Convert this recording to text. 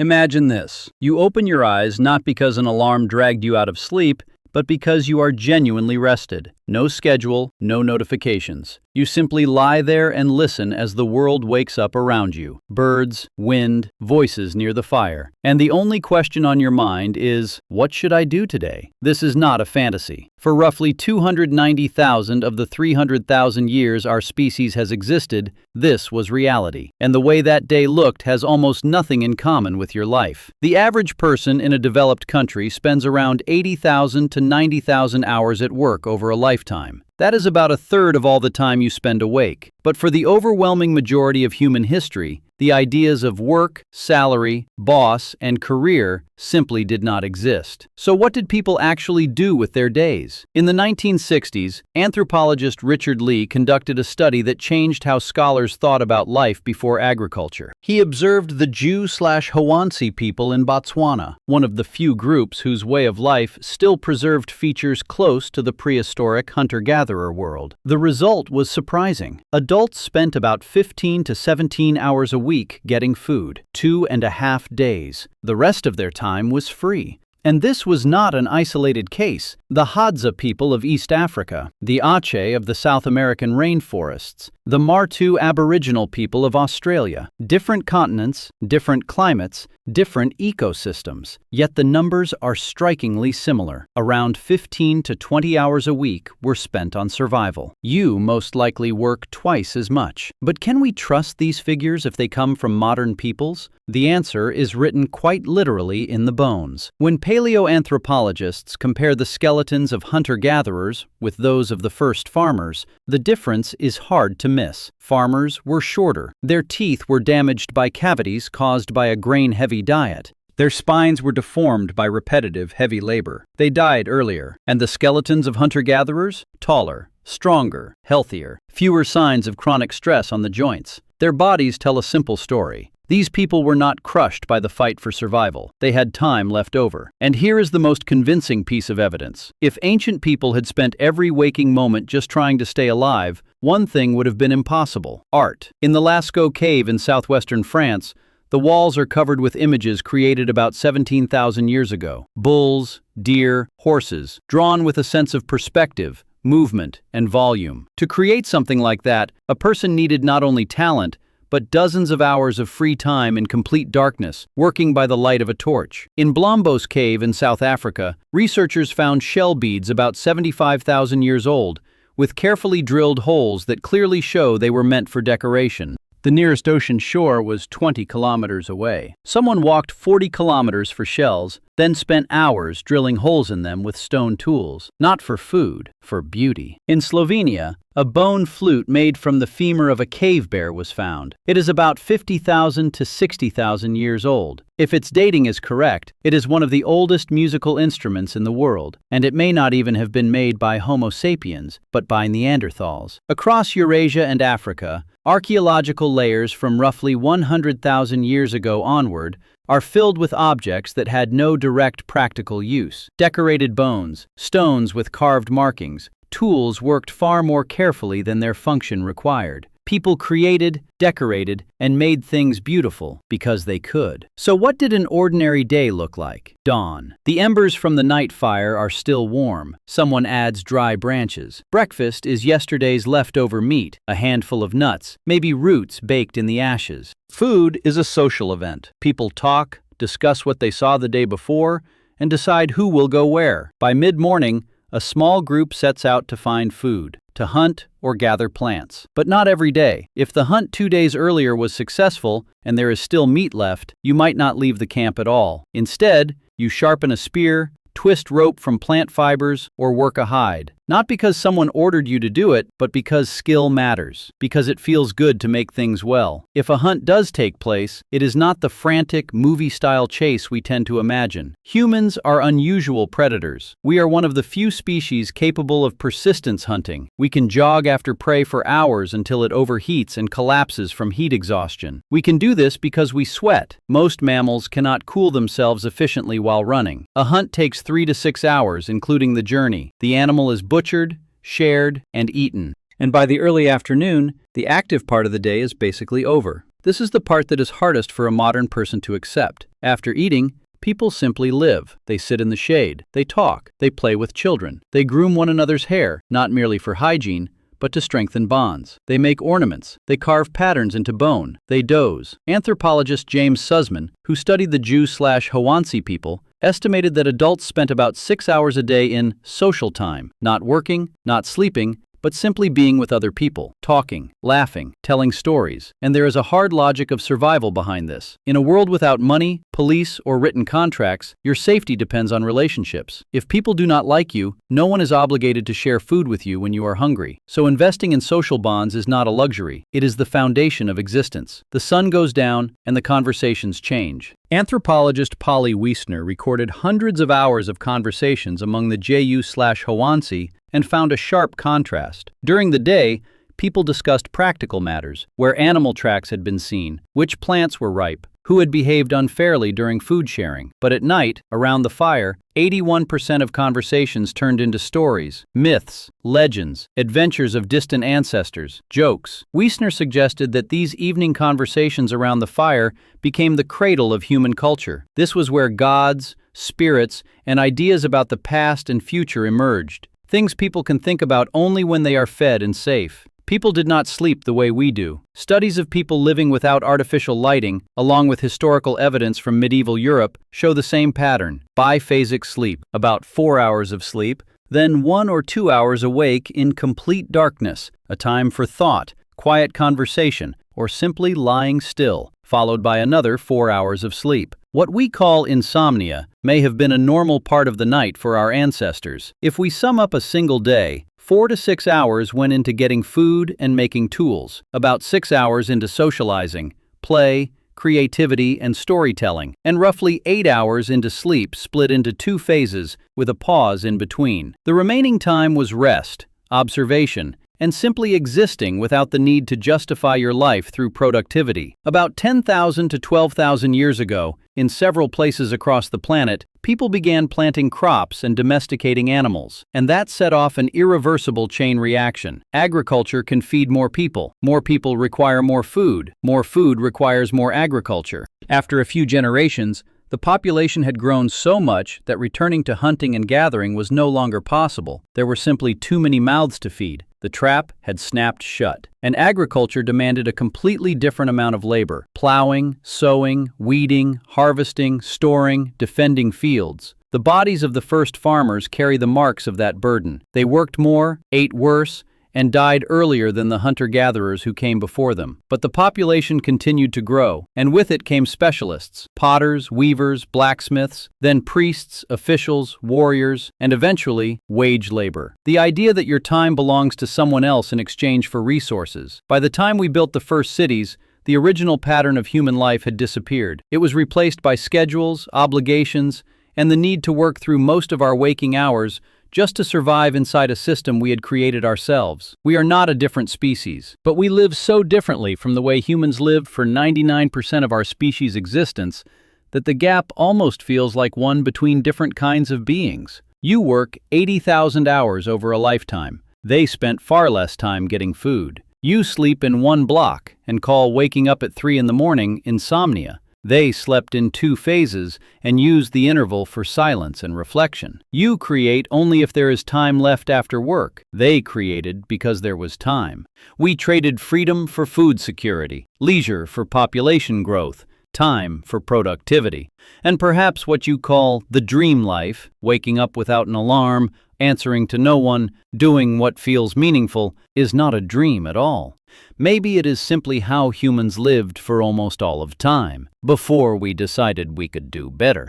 Imagine this. You open your eyes not because an alarm dragged you out of sleep, but because you are genuinely rested. No schedule, no notifications. You simply lie there and listen as the world wakes up around you. Birds, wind, voices near the fire. And the only question on your mind is, what should I do today? This is not a fantasy. For roughly 290,000 of the 300,000 years our species has existed, this was reality. And the way that day looked has almost nothing in common with your life. The average person in a developed country spends around 80,000 to 90,000 hours at work over a lifetime. That is about a third of all the time you spend awake. But for the overwhelming majority of human history, the ideas of work, salary, boss, and career simply did not exist. So what did people actually do with their days? In the 1960s, anthropologist Richard Lee conducted a study that changed how scholars thought about life before agriculture. He observed the Jew/Hawansi people in Botswana, one of the few groups whose way of life still preserved features close to the prehistoric hunter-gatherer world. The result was surprising. Adults spent about 15 to 17 hours a week getting food, 2.5 days. The rest of their time was free. And this was not an isolated case. The Hadza people of East Africa, the Aceh of the South American rainforests, the Martu Aboriginal people of Australia, different continents, different climates, different ecosystems. Yet the numbers are strikingly similar. Around 15 to 20 hours a week were spent on survival. You most likely work twice as much. But can we trust these figures if they come from modern peoples? The answer is written quite literally in the bones. When paleoanthropologists compare the skeletons of hunter-gatherers with those of the first farmers, the difference is hard to miss. Farmers were shorter. Their teeth were damaged by cavities caused by a grain-heavy diet. Their spines were deformed by repetitive, heavy labor. They died earlier. And the skeletons of hunter-gatherers? Taller, stronger, healthier, fewer signs of chronic stress on the joints. Their bodies tell a simple story. These people were not crushed by the fight for survival. They had time left over. And here is the most convincing piece of evidence. If ancient people had spent every waking moment just trying to stay alive, one thing would have been impossible: art. In the Lascaux cave in southwestern France, the walls are covered with images created about 17,000 years ago. Bulls, deer, horses, drawn with a sense of perspective, movement, and volume. To create something like that, a person needed not only talent, but dozens of hours of free time in complete darkness, working by the light of a torch. In Blombos Cave in South Africa, researchers found shell beads about 75,000 years old, with carefully drilled holes that clearly show they were meant for decoration. The nearest ocean shore was 20 kilometers away. Someone walked 40 kilometers for shells, then spent hours drilling holes in them with stone tools, not for food, for beauty. In Slovenia, a bone flute made from the femur of a cave bear was found. It is about 50,000 to 60,000 years old. If its dating is correct, it is one of the oldest musical instruments in the world, and it may not even have been made by Homo sapiens, but by Neanderthals. Across Eurasia and Africa, archaeological layers from roughly 100,000 years ago onward are filled with objects that had no direct practical use. Decorated bones, stones with carved markings, tools worked far more carefully than their function required. People created, decorated, and made things beautiful because they could. So what did an ordinary day look like? Dawn. The embers from the night fire are still warm. Someone adds dry branches. Breakfast is yesterday's leftover meat, a handful of nuts, maybe roots baked in the ashes. Food is a social event. People talk, discuss what they saw the day before, and decide who will go where. By mid-morning, a small group sets out to find food, to hunt or gather plants. But not every day. If the hunt 2 days earlier was successful and there is still meat left, you might not leave the camp at all. Instead, you sharpen a spear, twist rope from plant fibers, or work a hide. Not because someone ordered you to do it, but because skill matters, because it feels good to make things well. If a hunt does take place, it is not the frantic, movie-style chase we tend to imagine. Humans are unusual predators. We are one of the few species capable of persistence hunting. We can jog after prey for hours until it overheats and collapses from heat exhaustion. We can do this because we sweat. Most mammals cannot cool themselves efficiently while running. A hunt takes 3 to 6 hours, including the journey. The animal is butchered, shared, and eaten. And by the early afternoon, the active part of the day is basically over. This is the part that is hardest for a modern person to accept. After eating, people simply live. They sit in the shade. They talk. They play with children. They groom one another's hair, not merely for hygiene, but to strengthen bonds. They make ornaments. They carve patterns into bone. They doze. Anthropologist James Sussman, who studied the Jew/Hawansi people, estimated that adults spent about 6 hours a day in social time, not working, not sleeping, but simply being with other people, talking, laughing, telling stories. And there is a hard logic of survival behind this. In a world without money, police, or written contracts, your safety depends on relationships. If people do not like you, no one is obligated to share food with you when you are hungry. So investing in social bonds is not a luxury. It is the foundation of existence. The sun goes down, and the conversations change. Anthropologist Polly Wiesner recorded hundreds of hours of conversations among the Ju/Hawansi and found a sharp contrast. During the day, people discussed practical matters, where animal tracks had been seen, which plants were ripe, who had behaved unfairly during food sharing. But at night, around the fire, 81% of conversations turned into stories, myths, legends, adventures of distant ancestors, jokes. Wiesner suggested that these evening conversations around the fire became the cradle of human culture. This was where gods, spirits, and ideas about the past and future emerged. Things people can think about only when they are fed and safe. People did not sleep the way we do. Studies of people living without artificial lighting, along with historical evidence from medieval Europe, show the same pattern. Biphasic sleep, about 4 hours of sleep, then 1 or 2 hours awake in complete darkness, a time for thought, quiet conversation, or simply lying still, followed by another 4 hours of sleep. What we call insomnia may have been a normal part of the night for our ancestors. If we sum up a single day, 4 to 6 hours went into getting food and making tools, about 6 hours into socializing, play, creativity, and storytelling, and roughly 8 hours into sleep split into 2 phases with a pause in between. The remaining time was rest, observation, and simply existing without the need to justify your life through productivity. About 10,000 to 12,000 years ago, in several places across the planet, people began planting crops and domesticating animals, and that set off an irreversible chain reaction. Agriculture can feed more people require more food requires more agriculture. After a few generations, the population had grown so much that returning to hunting and gathering was no longer possible. There were simply too many mouths to feed. The trap had snapped shut, and agriculture demanded a completely different amount of labor: plowing, sowing, weeding, harvesting, storing, defending fields. The bodies of the first farmers carry the marks of that burden. They worked more, ate worse, and died earlier than the hunter-gatherers who came before them. But the population continued to grow, and with it came specialists: potters, weavers, blacksmiths, then priests, officials, warriors, and eventually wage labor. The idea that your time belongs to someone else in exchange for resources. By the time we built the first cities, the original pattern of human life had disappeared. It was replaced by schedules, obligations, and the need to work through most of our waking hours just to survive inside a system we had created ourselves. We are not a different species, but we live so differently from the way humans lived for 99% of our species' existence that the gap almost feels like one between different kinds of beings. You work 80,000 hours over a lifetime. They spent far less time getting food. You sleep in 1 block and call waking up at 3 in the morning insomnia. They slept in 2 phases and used the interval for silence and reflection. You create only if there is time left after work. They created because there was time. We traded freedom for food security, leisure for population growth, time for productivity. And perhaps what you call the dream life, waking up without an alarm, answering to no one, doing what feels meaningful, is not a dream at all. Maybe it is simply how humans lived for almost all of time, before we decided we could do better.